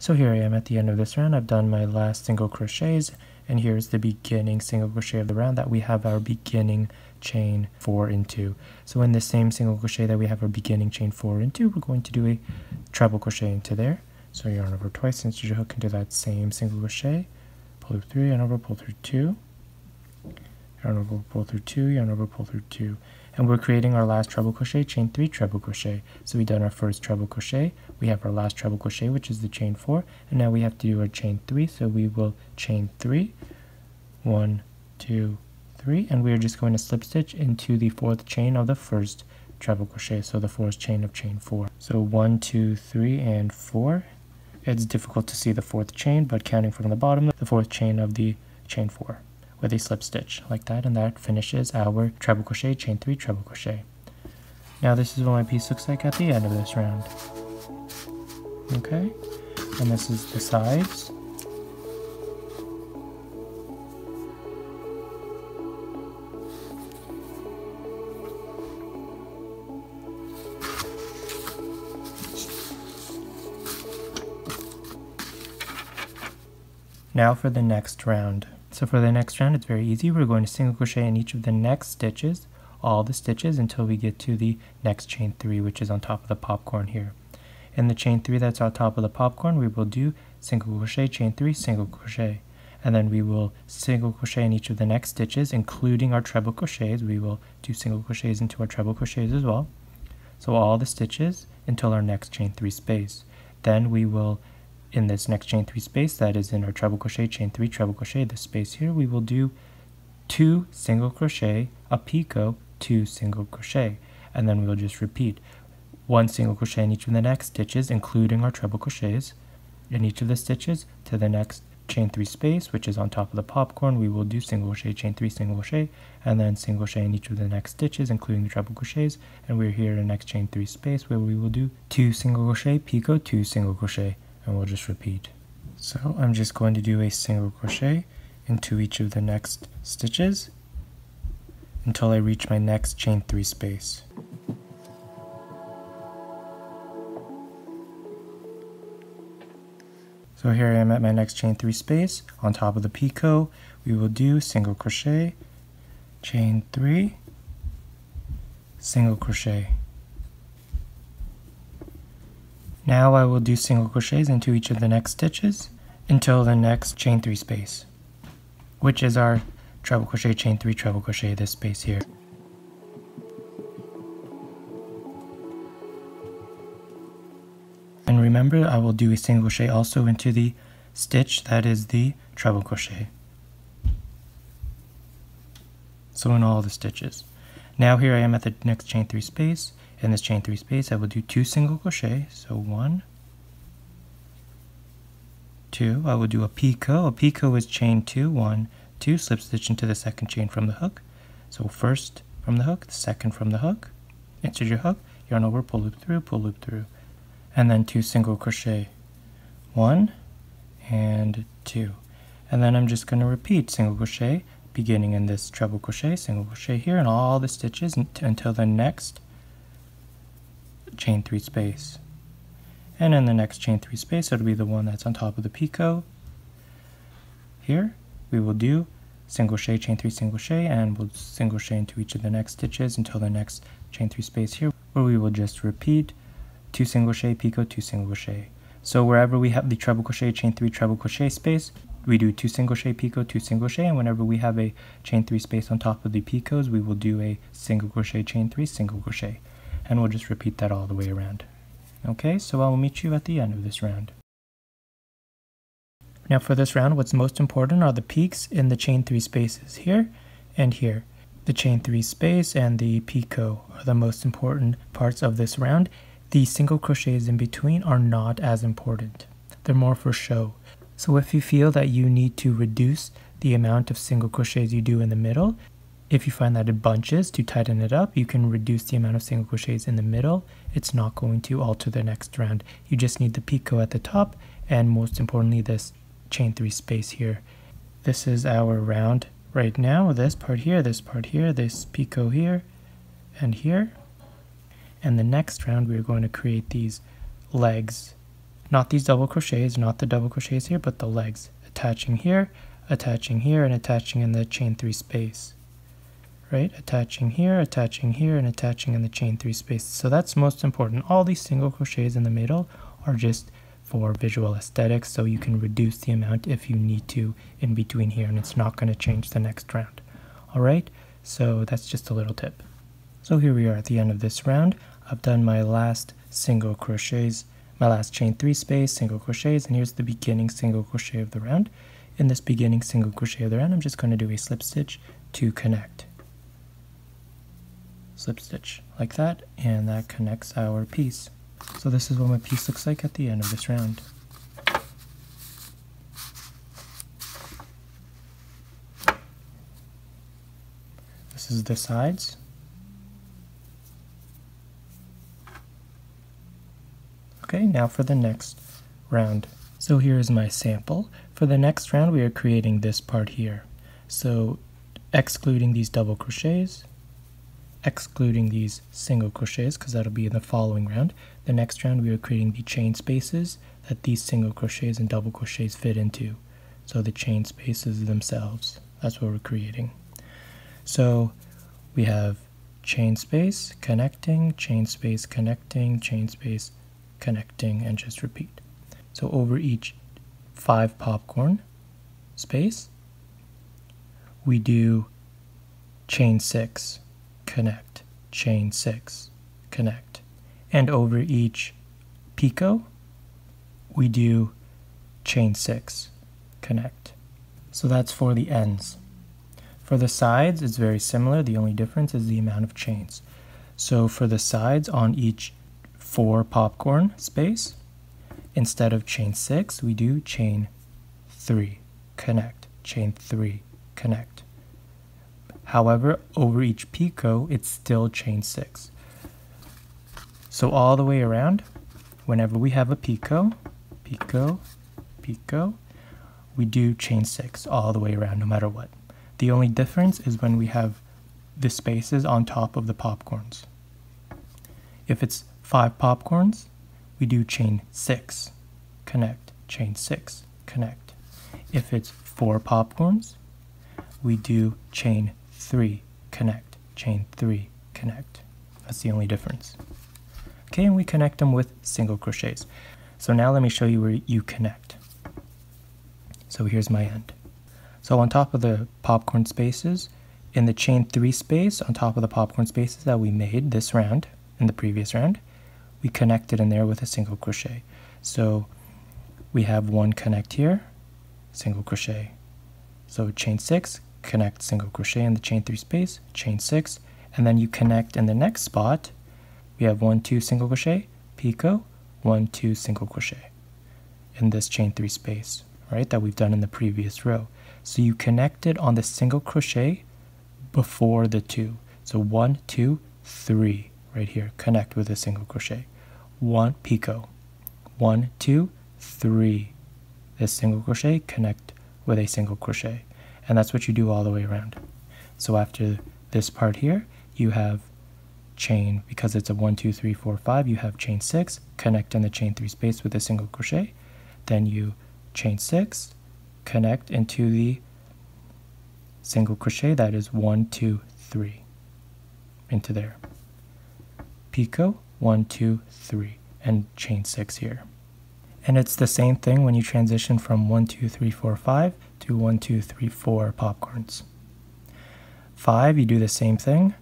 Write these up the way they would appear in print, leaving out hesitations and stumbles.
So here I am at the end of this round. I've done my last single crochets, and here's the beginning single crochet of the round that we have our beginning chain 4 into. So in the same single crochet that we have our beginning chain 4 into, we're going to do a treble crochet into there. So yarn over twice, insert your hook into that same single crochet, pull through 3, yarn over, pull through 2, yarn over, pull through 2, yarn over, pull through 2. And we're creating our last treble crochet, chain 3 treble crochet. So we've done our first treble crochet, we have our last treble crochet, which is the chain 4, and now we have to do our chain 3. So we will chain 3, 1, 2, 3, and we're just going to slip stitch into the 4th chain of the first treble crochet, so the 4th chain of chain 4. So 1, 2, 3, and 4. It's difficult to see the 4th chain, but counting from the bottom, the 4th chain of the chain 4. With a slip stitch like that, and that finishes our treble crochet, chain 3 treble crochet. Now this is what my piece looks like at the end of this round. Okay, and this is the sides. Now for the next round. So for the next round, it's very easy. We're going to single crochet in each of the next stitches, all the stitches until we get to the next chain 3, which is on top of the popcorn here. In the chain 3 that's on top of the popcorn, we will do single crochet, chain 3, single crochet. And then we will single crochet in each of the next stitches, including our treble crochets. We will do single crochets into our treble crochets as well. So all the stitches until our next chain 3 space. Then we will, in this next chain 3 space that is in our treble crochet, chain 3 treble crochet, this space here, we will do 2 single crochet, a picot, 2 single crochet, and then we'll just repeat 1 single crochet in each of the next stitches, including our treble crochets. In each of the stitches to the next chain 3 space, which is on top of the popcorn, we will do single crochet, chain 3 single crochet, and then single crochet in each of the next stitches, including the treble crochets. And we're here in the next chain 3 space where we will do 2 single crochet, picot, 2 single crochet, and we'll just repeat. So I'm just going to do a single crochet into each of the next stitches until I reach my next chain 3 space. So here I am at my next chain 3 space. On top of the picot, we will do single crochet, chain 3, single crochet. Now I will do single crochets into each of the next stitches until the next chain 3 space, which is our treble crochet, chain 3 treble crochet, this space here. And remember, I will do a single crochet also into the stitch that is the treble crochet. So in all the stitches. Now here I am at the next chain 3 space. In this chain 3 space, I will do 2 single crochet. So 1, 2. I will do a picot. A picot is chain 2, 1, 2, slip stitch into the second chain from the hook. So first from the hook, second from the hook, insert your hook, yarn over, pull loop through, and then 2 single crochet, 1 and 2. And then I'm just going to repeat single crochet beginning in this treble crochet, single crochet here in all the stitches until the next chain 3 space. And in the next chain 3 space, it'll be the one that's on top of the picot. Here we will do single crochet, chain 3 single crochet, and we'll single crochet into each of the next stitches until the next chain 3 space here, where we will just repeat 2 single crochet, picot, 2 single crochet. So wherever we have the treble crochet, chain 3 treble crochet space, we do 2 single crochet, picot, 2 single crochet, and whenever we have a chain 3 space on top of the picots, we will do a single crochet, chain 3 single crochet, and we'll just repeat that all the way around. Okay, so I will meet you at the end of this round. Now for this round, what's most important are the peaks in the chain 3 spaces here and here. The chain 3 space and the picot are the most important parts of this round. The single crochets in between are not as important. They're more for show. So if you feel that you need to reduce the amount of single crochets you do in the middle, if you find that it bunches, to tighten it up, you can reduce the amount of single crochets in the middle. It's not going to alter the next round. You just need the picot at the top, and most importantly this chain 3 space here. This is our round right now. This part here, this picot here, and here. And the next round we're going to create these legs not these double crochets, not the double crochets here, but the legs, attaching here, and attaching in the chain 3 space, right? Attaching here, and attaching in the chain 3 space. So that's most important. All these single crochets in the middle are just for visual aesthetics, so you can reduce the amount if you need to in between here, and it's not going to change the next round. All right, so that's just a little tip. So here we are at the end of this round. I've done my last single crochets, my last chain 3 space, single crochets, and here's the beginning single crochet of the round. In this beginning single crochet of the round, I'm just going to do a slip stitch to connect. Slip stitch like that, and that connects our piece. So this is what my piece looks like at the end of this round. This is the sides. Okay, now for the next round. So here is my sample. For the next round, we are creating this part here. So excluding these double crochets, excluding these single crochets, because that'll be in the following round. The next round, we are creating the chain spaces that these single crochets and double crochets fit into. So the chain spaces themselves, that's what we're creating. So we have chain space, connecting, chain space, connecting, chain space, connecting, and just repeat. So over each 5 popcorn space, we do chain 6, connect, chain 6, connect. And over each picot, we do chain 6, connect. So that's for the ends. For the sides, it's very similar. The only difference is the amount of chains. So for the sides on each 4 popcorn space, instead of chain 6, we do chain 3, connect, chain 3, connect. However, over each picot, it's still chain 6. So all the way around, whenever we have a picot, picot, picot, we do chain 6 all the way around, no matter what. The only difference is when we have the spaces on top of the popcorns. If it's 5 popcorns, we do chain 6, connect, chain 6, connect. If it's 4 popcorns, we do chain 3, connect, chain 3, connect. That's the only difference. Okay, and we connect them with single crochets. So now let me show you where you connect. So here's my end. So on top of the popcorn spaces, in the chain 3 space, on top of the popcorn spaces that we made this round, in the previous round, we connected in there with a single crochet. So we have 1 connect here, single crochet. So chain 6, connect, single crochet in the chain 3 space, chain 6, and then you connect in the next spot. We have 1, 2 single crochet, picot, 1, 2 single crochet in this chain 3 space, right, that we've done in the previous row. So you connected on the single crochet before the 2. So 1, 2, 3 right here, connect with a single crochet. 1 picot, 1, 2, 3. This single crochet, connect with a single crochet. And that's what you do all the way around. So after this part here, you have chain, because it's a 1, 2, 3, 4, 5, you have chain 6, connect in the chain 3 space with a single crochet. Then you chain 6, connect into the single crochet, that is 1, 2, 3, into there. Picot, 1, 2, 3, and chain 6 here. And it's the same thing when you transition from 1, 2, 3, 4, 5 to 1, 2, 3, 4 popcorns. 5, you do the same thing,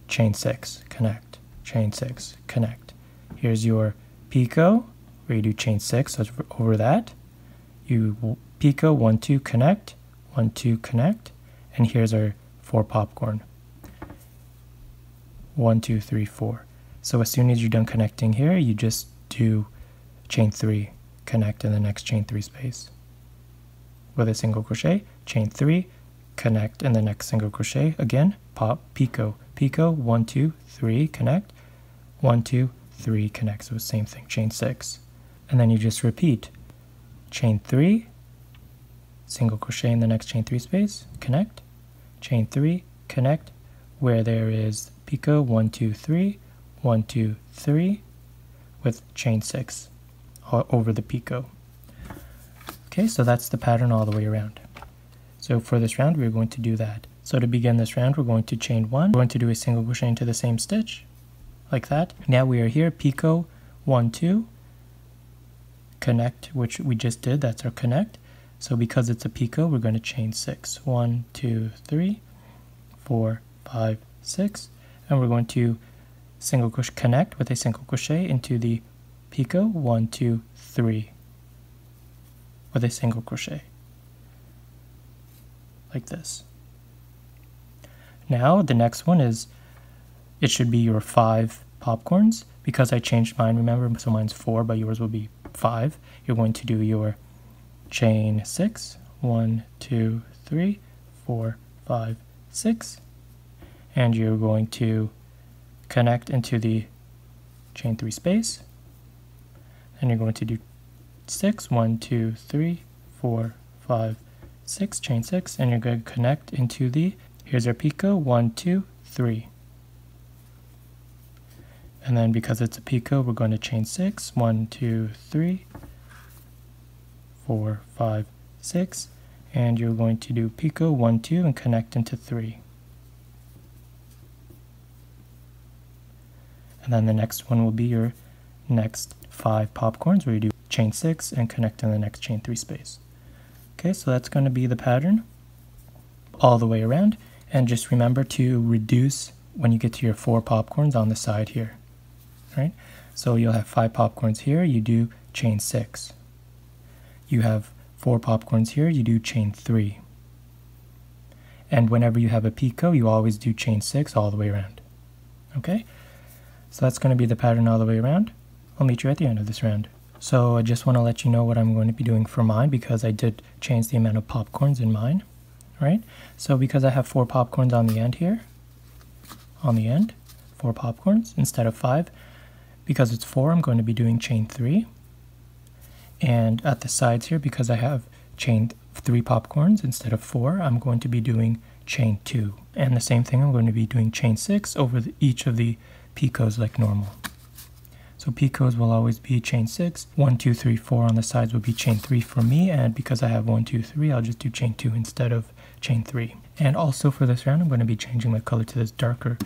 chain 6, connect, chain 6, connect. Here's your picot, where you do chain 6, so over that. You picot, 1, 2, connect, 1, 2, connect, and here's our 4 popcorn. 1, 2, 3, 4. So as soon as you're done connecting here, you just do chain 3, connect in the next chain 3 space with a single crochet, chain 3, connect in the next single crochet, again, pop, picot, picot, 1, 2, 3, connect, 1, 2, 3, connect, so same thing, chain 6, and then you just repeat, chain 3, single crochet in the next chain 3 space, connect, chain 3, connect, where there is picot, 1, 2, 3, 1, 2, 3, with chain 6 over the picot. Okay, so that's the pattern all the way around. So for this round, we're going to do that. So to begin this round, we're going to chain 1. We're going to do a single crochet into the same stitch, like that. Now we are here, picot, 1, 2, connect, which we just did, that's our connect. So because it's a picot, we're going to chain 6. 1, 2, 3, 4, 5, 6, and we're going to single crochet, connect with a single crochet into the picot, 1, 2, 3, with a single crochet, like this. Now the next one is, it should be your 5 popcorns. Because I changed mine, remember, so mine's 4, but yours will be 5. You're going to do your chain 6, 1, 2, 3, 4, 5, 6, and you're going to connect into the chain 3 space, and you're going to do 6, 1, 2, 3, 4, 5, 6, chain 6, and you're going to connect into the, here's our picot, 1, 2, 3. And then because it's a picot, we're going to chain 6, 1, 2, 3, 4, 5, 6, and you're going to do picot, 1, 2, and connect into 3. And then the next one will be your next 5 popcorns, where you do chain 6 and connect in the next chain 3 space. Okay, so that's going to be the pattern all the way around. And just remember to reduce when you get to your 4 popcorns on the side here. Right? So you'll have 5 popcorns here, you do chain 6. You have 4 popcorns here, you do chain 3. And whenever you have a picot, you always do chain 6 all the way around. Okay? So that's going to be the pattern all the way around. I'll meet you at the end of this round. So I just want to let you know what I'm going to be doing for mine, because I did change the amount of popcorns in mine. Right? So because I have 4 popcorns on the end here, on the end, 4 popcorns instead of 5, because it's 4, I'm going to be doing chain 3. And at the sides here, because I have chained 3 popcorns instead of 4, I'm going to be doing chain 2. And the same thing, I'm going to be doing chain 6 over each of the picots like normal. So picots will always be chain 6. 1, 2, 3, 4 on the sides will be chain 3 for me, and because I have 1, 2, 3, I'll just do chain 2 instead of chain 3. And also for this round, I'm going to be changing my color to this darker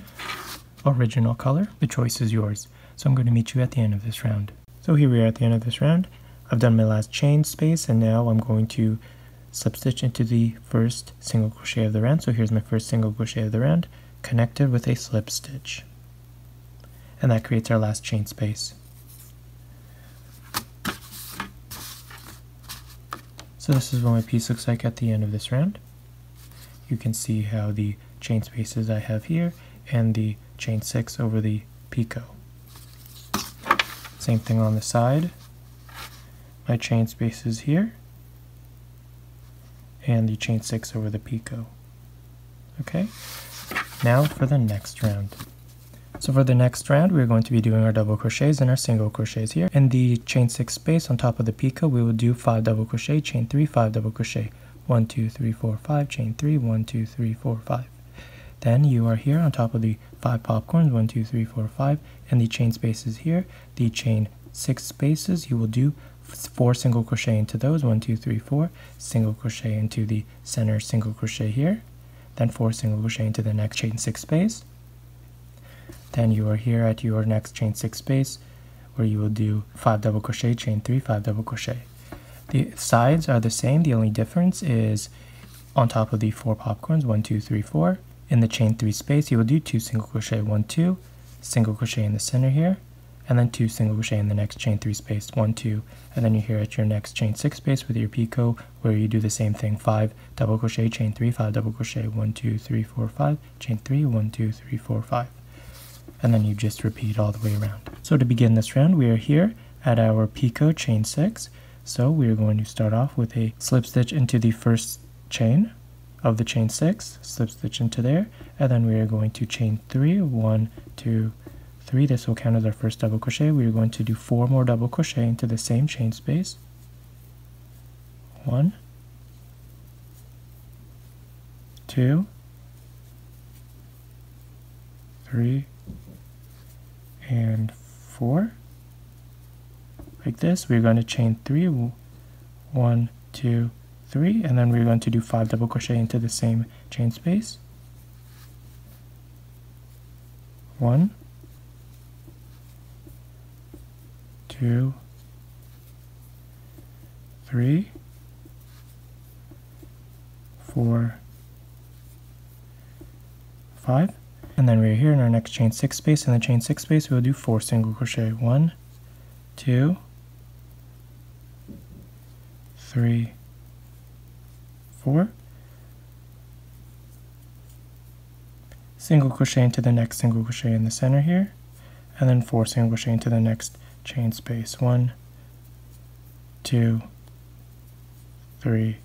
original color. The choice is yours. So I'm going to meet you at the end of this round. So here we are at the end of this round. I've done my last chain space, and now I'm going to slip stitch into the first single crochet of the round. So here's my first single crochet of the round, connected with a slip stitch. And that creates our last chain space. So this is what my piece looks like at the end of this round. You can see how the chain spaces I have here and the chain 6 over the picot. Same thing on the side. My chain spaces here and the chain 6 over the picot. Okay, now for the next round. So for the next round, we're going to be doing our double crochets and our single crochets here. In the chain 6 space on top of the picot, we will do 5 double crochet, chain 3, 5 double crochet, 1, 2, 3, 4, 5, chain 3, 1, 2, 3, 4, 5. Then you are here on top of the 5 popcorns, 1, 2, 3, 4, 5, and the chain spaces here, the chain 6 spaces, you will do 4 single crochet into those, 1, 2, 3, 4, single crochet into the center single crochet here, then 4 single crochet into the next chain 6 space. Then you are here at your next chain 6 space, where you will do 5 double crochet, chain 3, 5 double crochet. The sides are the same, the only difference is on top of the 4 popcorns, 1, 2, 3, 4, in the chain 3 space, you will do 2 single crochet, 1, 2, single crochet in the center here, and then 2 single crochet in the next chain 3 space, 1, 2, and then you're here at your next chain 6 space with your picot, where you do the same thing, 5 double crochet, chain 3, 5 double crochet, 1, 2, 3, 4, 5, chain 3, 1, 2, 3, 4, 5. And then you just repeat all the way around. So to begin this round, we are here at our picot chain 6. So we are going to start off with a slip stitch into the first chain of the chain 6, slip stitch into there, and then we are going to chain 3, 1, 2, 3. This will count as our first double crochet. We are going to do 4 more double crochet into the same chain space. 1, 2, 3, and 4. like this. We're going to chain 3, 1, 2, 3, and then we're going to do 5 double crochet into the same chain space. 1, 2, 3, 4, 5, and then we're here in our next chain 6 space. In the chain 6 space, we'll do 4 single crochet. 1, 2, 3, 4, single crochet into the next single crochet in the center here, and then 4 single crochet into the next chain space. 1, 2, 3,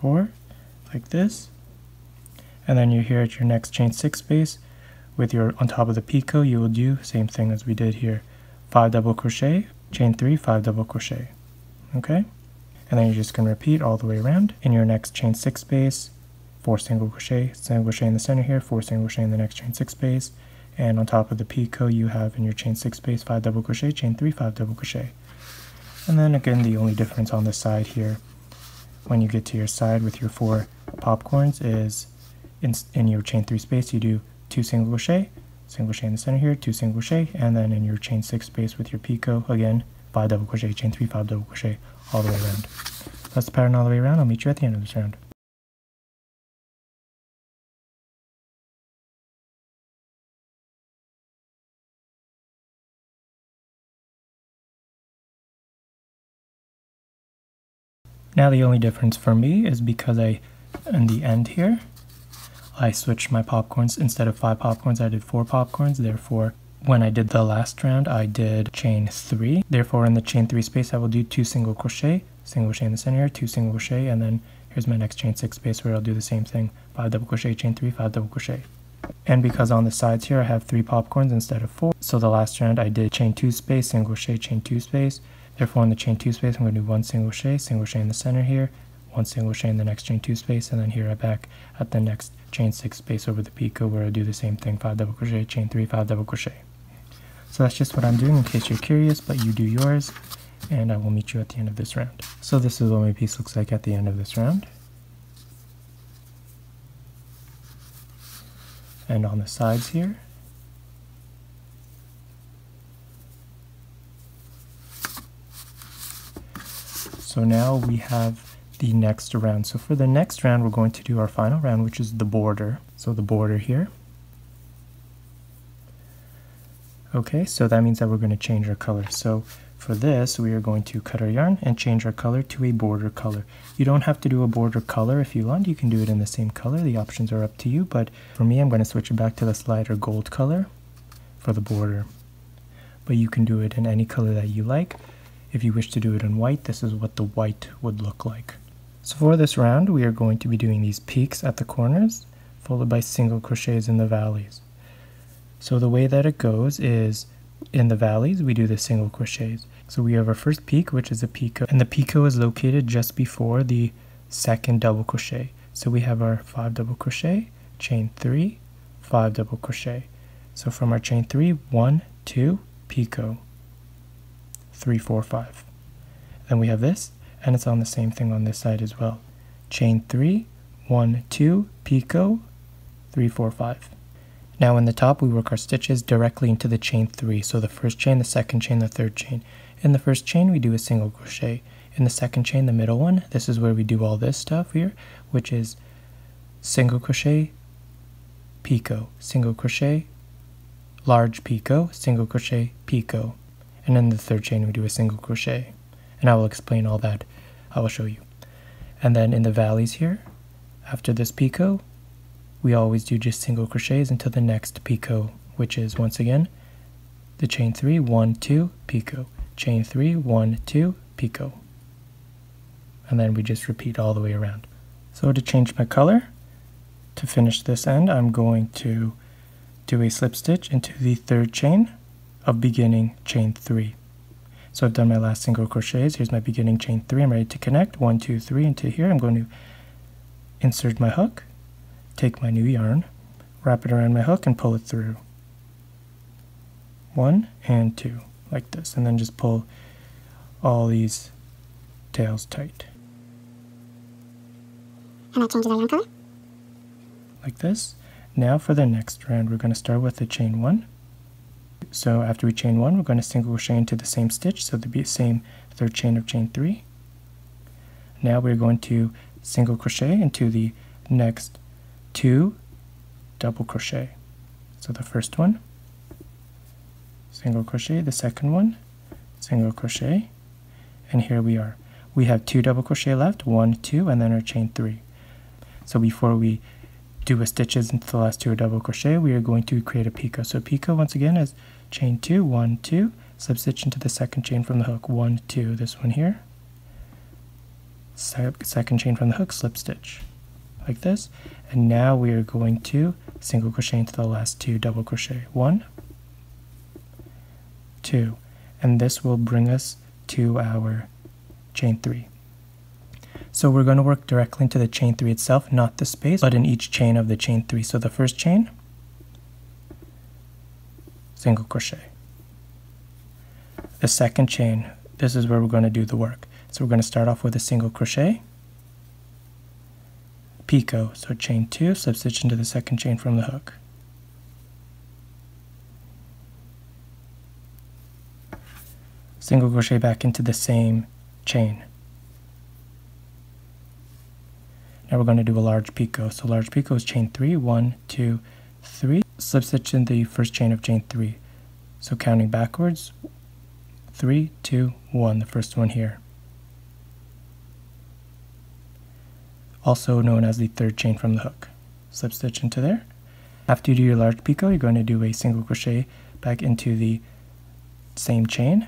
4, like this. And then you're here at your next chain 6 space with your, on top of the picot, you will do same thing as we did here. 5 double crochet, chain 3, 5 double crochet. Okay? And then you're just going to repeat all the way around. In your next chain 6 space, 4 single crochet in the center here, 4 single crochet in the next chain 6 space. And on top of the picot, you have in your chain 6 space, 5 double crochet, chain 3, 5 double crochet. And then again, the only difference on the side here, when you get to your side with your 4 popcorns, is in your chain 3 space, you do 2 single crochet in the center here, 2 single crochet, and then in your chain 6 space with your picot, again, 5 double crochet, chain 3, 5 double crochet, all the way around. That's the pattern all the way around. I'll meet you at the end of this round. Now the only difference for me is because in the end here, I switched my popcorns. Instead of 5 popcorns, I did 4 popcorns. Therefore, when I did the last round, I did chain 3. Therefore, in the chain 3 space, I will do 2 single crochet in the center here, 2 single crochet, and then here's my next chain 6 space where I'll do the same thing, 5 double crochet, chain 3, 5 double crochet. And because on the sides here, I have 3 popcorns instead of 4, so the last round I did chain 2 space, single crochet, chain 2 space. Therefore, in the chain 2 space, I'm going to do 1 single crochet in the center here, 1 single crochet in the next chain 2 space, and then here I'm back at the next chain 6 space over the picot where I do the same thing, 5 double crochet, chain 3, 5 double crochet. So that's just what I'm doing in case you're curious, but you do yours, and I will meet you at the end of this round. So this is what my piece looks like at the end of this round. And on the sides here, so now we have the next round. So for the next round, we're going to do our final round, which is the border. So the border here. Okay, so that means that we're going to change our color. So for this, we are going to cut our yarn and change our color to a border color. You don't have to do a border color if you want. You can do it in the same color. The options are up to you, but for me, I'm going to switch it back to this lighter gold color for the border. But you can do it in any color that you like. If you wish to do it in white, this is what the white would look like. So for this round, we are going to be doing these peaks at the corners, followed by single crochets in the valleys. So the way that it goes is, in the valleys, we do the single crochets. So we have our first peak, which is a picot, and the picot is located just before the second double crochet. So we have our 5 double crochet, chain 3, 5 double crochet. So from our chain 3, 1, 2, picot, 3, 4, 5. Then we have this, and it's on the same thing on this side as well. Chain 3, 1, 2, picot, 3, 4, 5. Now in the top, we work our stitches directly into the chain 3. So the first chain, the second chain, the third chain. In the first chain, we do a single crochet. In the second chain, the middle one, this is where we do all this stuff here, which is single crochet, picot, single crochet, large picot, single crochet, picot. And in the third chain, we do a single crochet. And I will explain all that. I will show you. And then in the valleys here, after this picot, we always do just single crochets until the next picot, which is once again the chain 3, 1, 2, picot, chain 3, 1, 2, picot. And then we just repeat all the way around. So to change my color, to finish this end, I'm going to do a slip stitch into the third chain of beginning chain 3. So I've done my last single crochets. Here's my beginning chain 3. I'm ready to connect. 1, 2, 3 into here. I'm going to insert my hook, take my new yarn, wrap it around my hook, and pull it through. 1 and 2. like this, and then just pull all these tails tight. And that changes our yarn color. Like this. Now for the next round, we're going to start with the chain 1. So after we chain 1, we're going to single crochet into the same stitch, so there'll be the same third chain of chain 3. Now we're going to single crochet into the next 2 double crochet. So the first one, single crochet, the second one, single crochet, and here we are. We have 2 double crochet left, 1, 2, and then our chain 3. So before we do a stitches into the last 2 double crochet, we are going to create a picot. So picot once again is chain 2, 1, 2, slip stitch into the second chain from the hook, 1, 2, this one here, second chain from the hook, slip stitch, like this. And now we are going to single crochet into the last 2 double crochet, 1, 2, and this will bring us to our chain 3. So we're going to work directly into the chain 3 itself, not the space, but in each chain of the chain 3. So the first chain, single crochet. The second chain, this is where we're going to do the work. So we're going to start off with a single crochet, picot, so chain 2, slip stitch into the second chain from the hook. Single crochet back into the same chain. Now we're going to do a large picot. So large picot is chain 3, 1, 2, 3, slip stitch in the first chain of chain 3. So counting backwards, 3, 2, 1, the first one here. Also known as the third chain from the hook. Slip stitch into there. After you do your large picot, you're going to do a single crochet back into the same chain.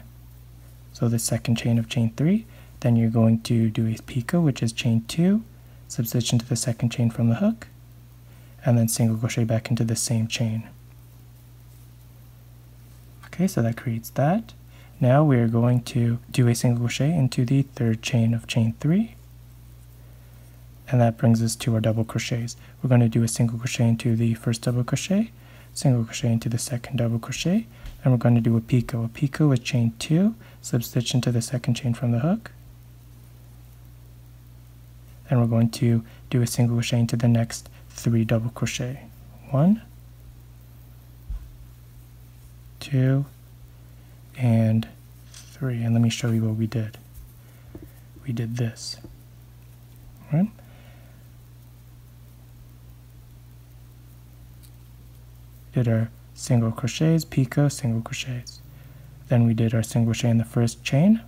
So the second chain of chain 3. Then you're going to do a picot, which is chain 2, slip stitch into the second chain from the hook, and then single crochet back into the same chain. Okay, so that creates that. Now we are going to do a single crochet into the third chain of chain 3, and that brings us to our double crochets. We're going to do a single crochet into the first double crochet, single crochet into the second double crochet, and we're going to do a picot. A picot with chain 2, slip stitch into the second chain from the hook, and we're going to do a single crochet into the next 3 double crochet. 1, 2, and 3. And let me show you what we did. We did this. Right? Did our single crochets, picot, single crochets. Then we did our single crochet in the first chain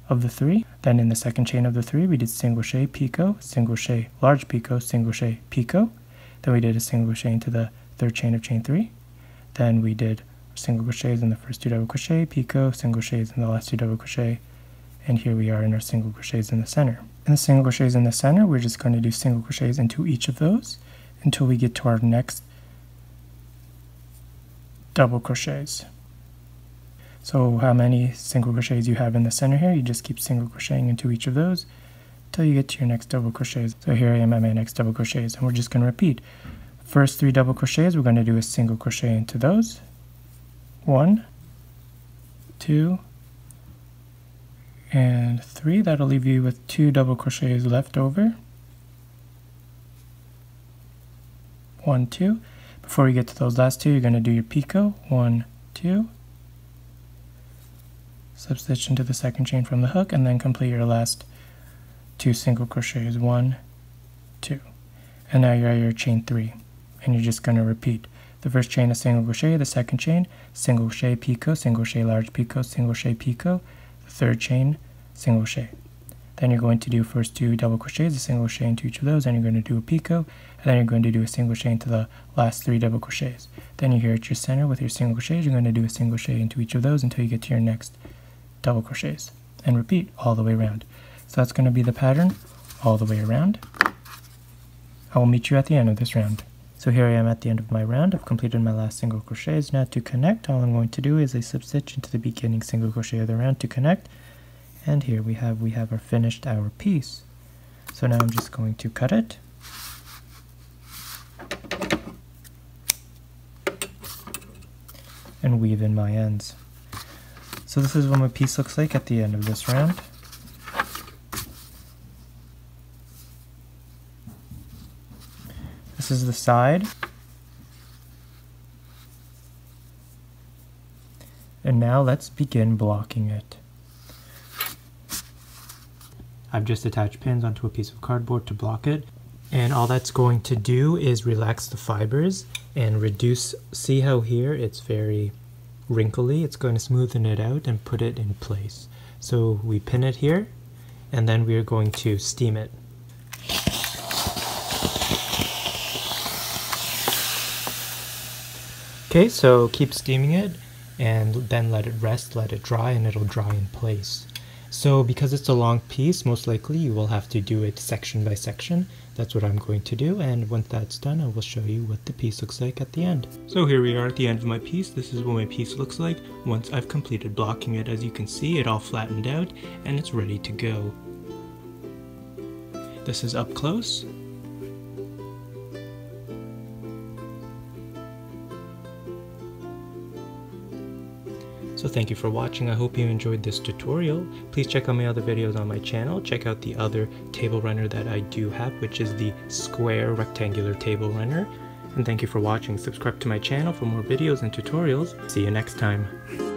of the 3. Then in the second chain of the 3, we did single crochet, picot, single crochet, large picot, single crochet, picot. Then we did a single crochet into the third chain of chain 3. Then we did single crochets in the first 2 double crochet, picot, single crochets in the last 2 double crochet, and here we are in our single crochets in the center. In the single crochets in the center, we're just going to do single crochets into each of those until we get to our next double crochets. So how many single crochets you have in the center here, you just keep single crocheting into each of those until you get to your next double crochets. So here I am at my next double crochets, and we're just going to repeat. First 3 double crochets, we're going to do a single crochet into those. 1, 2, and 3. That'll leave you with 2 double crochets left over. 1, 2. Before you get to those last 2, you're going to do your picot. 1, 2. Slip stitch into the second chain from the hook, and then complete your last 2 single crochets. 1, 2. And now you're at your chain 3, and you're just going to repeat. The first chain is single crochet, the second chain, single crochet, picot, single crochet, large picot, single crochet, picot, the third chain, single crochet. Then you're going to do first 2 double crochets, a single crochet into each of those, and you're going to do a picot, and then you're going to do a single crochet into the last 3 double crochets. Then you're here at your center with your single crochets, you're going to do a single crochet into each of those until you get to your next double crochets, and repeat all the way around. So that's going to be the pattern all the way around. I will meet you at the end of this round. So here I am at the end of my round. I've completed my last single crochets. Now to connect, all I'm going to do is a slip stitch into the beginning single crochet of the round to connect. And here we have finished our piece. So now I'm just going to cut it. And weave in my ends. So this is what my piece looks like at the end of this round. This is the side. And now let's begin blocking it. I've just attached pins onto a piece of cardboard to block it. And all that's going to do is relax the fibers and reduce, see how here it's very wrinkly? It's going to smoothen it out and put it in place. So we pin it here, and then we are going to steam it. Okay, so keep steaming it, and then let it rest, let it dry, and it'll dry in place. So because it's a long piece, most likely you will have to do it section by section. That's what I'm going to do, and once that's done, I will show you what the piece looks like at the end. So here we are at the end of my piece. This is what my piece looks like once I've completed blocking it. As you can see, it all flattened out, and it's ready to go. This is up close. So thank you for watching. I hope you enjoyed this tutorial. Please check out my other videos on my channel. Check out the other table runner that I do have, which is the square rectangular table runner. And thank you for watching. Subscribe to my channel for more videos and tutorials. See you next time.